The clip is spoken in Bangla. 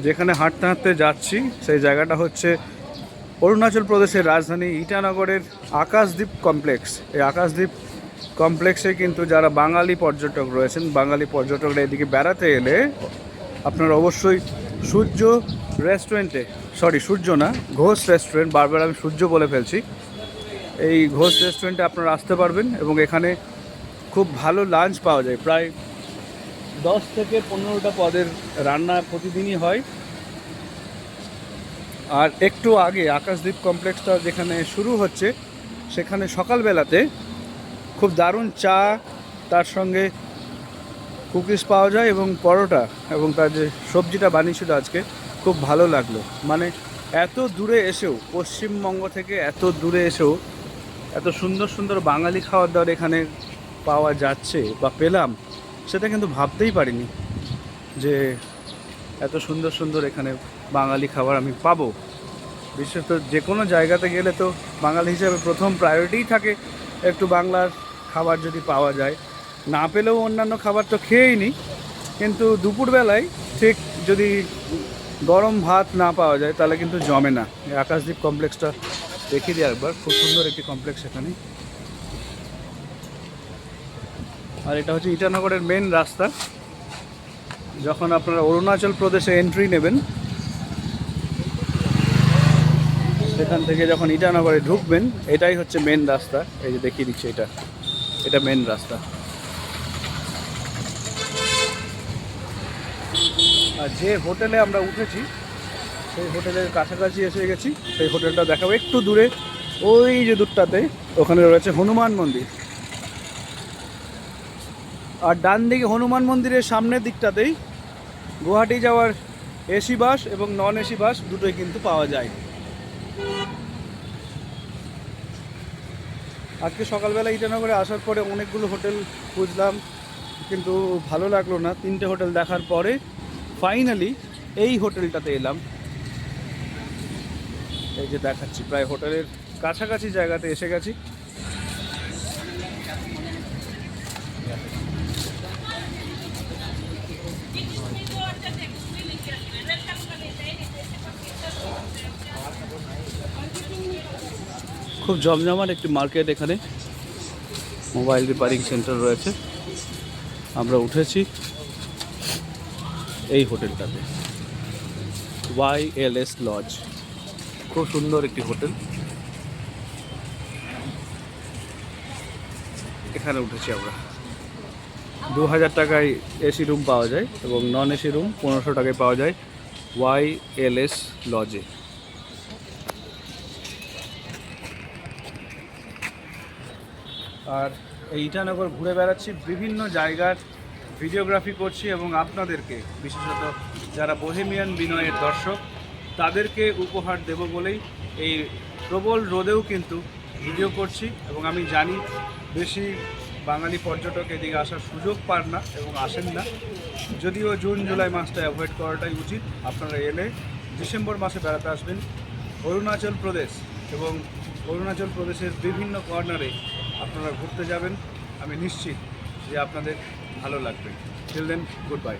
যেখানে হাঁটতে হাঁটতে যাচ্ছি সেই জায়গাটা হচ্ছে অরুণাচল প্রদেশের রাজধানী ইটানগরের আকাশদ্বীপ কমপ্লেক্স। এই আকাশদ্বীপ কমপ্লেক্সে কিন্তু যারা বাঙালি পর্যটক রয়েছেন, বাঙালি পর্যটকরা এদিকে বেড়াতে এলে আপনারা অবশ্যই সূর্য রেস্টুরেন্টে, সূর্য না, ঘোষ রেস্টুরেন্ট, বারবার আমি সূর্য বলে ফেলছি, এই ঘোষ রেস্টুরেন্টে আপনারা আসতে পারবেন এবং এখানে খুব ভালো লাঞ্চ পাওয়া যায়। প্রায় 10 থেকে 15টা পদের রান্না প্রতিদিনই হয়। আর একটু আগে আকাশদ্বীপ কমপ্লেক্সটা যেখানে শুরু হচ্ছে সেখানে সকালবেলাতে খুব দারুণ চা, তার সঙ্গে কুকিজ পাওয়া যায় এবং পরোটা, এবং তার যে সবজিটা বানিয়েছিল আজকে খুব ভালো লাগলো। মানে এত দূরে এসেও, পশ্চিমবঙ্গ থেকে এত দূরে এসেও এত সুন্দর সুন্দর বাঙালি খাবার দাবার এখানে পাওয়া যাচ্ছে বা পেলাম, সেটা কিন্তু ভাবতেই পারিনি যে এত সুন্দর সুন্দর এখানে বাঙালি খাবার আমি পাবো। বিশেষত যে কোনো জায়গাতে গেলে তো বাঙালি হিসেবে প্রথম প্রায়োরিটিই থাকে একটু বাংলার খাবার যদি পাওয়া যায়। না পেলেও অন্যান্য খাবার তো খেয়েই নিই, কিন্তু দুপুরবেলায় ঠিক যদি গরম ভাত না পাওয়া যায় তাহলে কিন্তু জমে না। এই আকাশদ্বীপ কমপ্লেক্সটা দেখিয়ে দিই একবার, খুব সুন্দর একটি কমপ্লেক্স এখানে। আর এটা হচ্ছে ইটানগরের মেন রাস্তা। যখন আপনারা অরুণাচল প্রদেশে এন্ট্রি নেবেন, সেখান থেকে যখন ইটানগরে ঢুকবেন, এটাই হচ্ছে মেন রাস্তা। এই যে দেখিয়ে দিচ্ছি, এটা মেন রাস্তা। আর যে হোটেলে আমরা উঠেছি সেই হোটেলের কাছাকাছি এসে গেছি। সেই হোটেলটা দেখাবো একটু দূরে, ওই যে দূরটাতে, ওখানে রয়েছে হনুমান মন্দির। আর ডান দিকে হনুমান মন্দিরের সামনের দিকটাতেই গুয়াহাটি যাওয়ার এসি বাস এবং নন এসি বাস দুটোই কিন্তু পাওয়া যায়। আজকে সকালবেলা ইটানগরে আসার পরে অনেকগুলো হোটেল খুঁজলাম, কিন্তু ভালো লাগলো না। 3টে হোটেল দেখার পরে ফাইনালি এই হোটেলটাতে এলাম। এই যে দেখাচ্ছি, প্রায় হোটেলের কাছাকাছি জায়গাতে এসে গেছি। খুব জমজমাট একটি মার্কেট এখানে, মোবাইল রিপেয়ারিং সেন্টার রয়েছে। আমরা উঠেছি এই হোটেলটাতে, YLS লজ, খুব সুন্দর একটি হোটেল। এখানে উঠেছি আমরা। 2000 টাকায় এসি রুম পাওয়া যায় এবং নন এসি রুম 1500 টাকায় পাওয়া যায় YLS লজে। আর এই ইটানগর ঘুরে বেড়াচ্ছি, বিভিন্ন জায়গার ভিডিওগ্রাফি করছি এবং আপনাদেরকে, বিশেষত যারা বোহেমিয়ান বিনয়ের দর্শক, তাদেরকে উপহার দেব বলেই এই প্রবল রোদেও কিন্তু ভিডিও করছি। এবং আমি জানি বেশি বাঙালি পর্যটক এদিকে আসার সুযোগ পান না এবং আসেন না, যদিও জুন জুলাই মাসটা অ্যাভয়েড করাটাই উচিত। আপনারা এলে ডিসেম্বর মাসে বেড়াতে আসবেন অরুণাচল প্রদেশ, এবং অরুণাচল প্রদেশের বিভিন্ন কর্নারে আপনারা ঘুরতে যাবেন। আমি নিশ্চিত যে আপনাদের ভালো লাগবে। Till then, good by.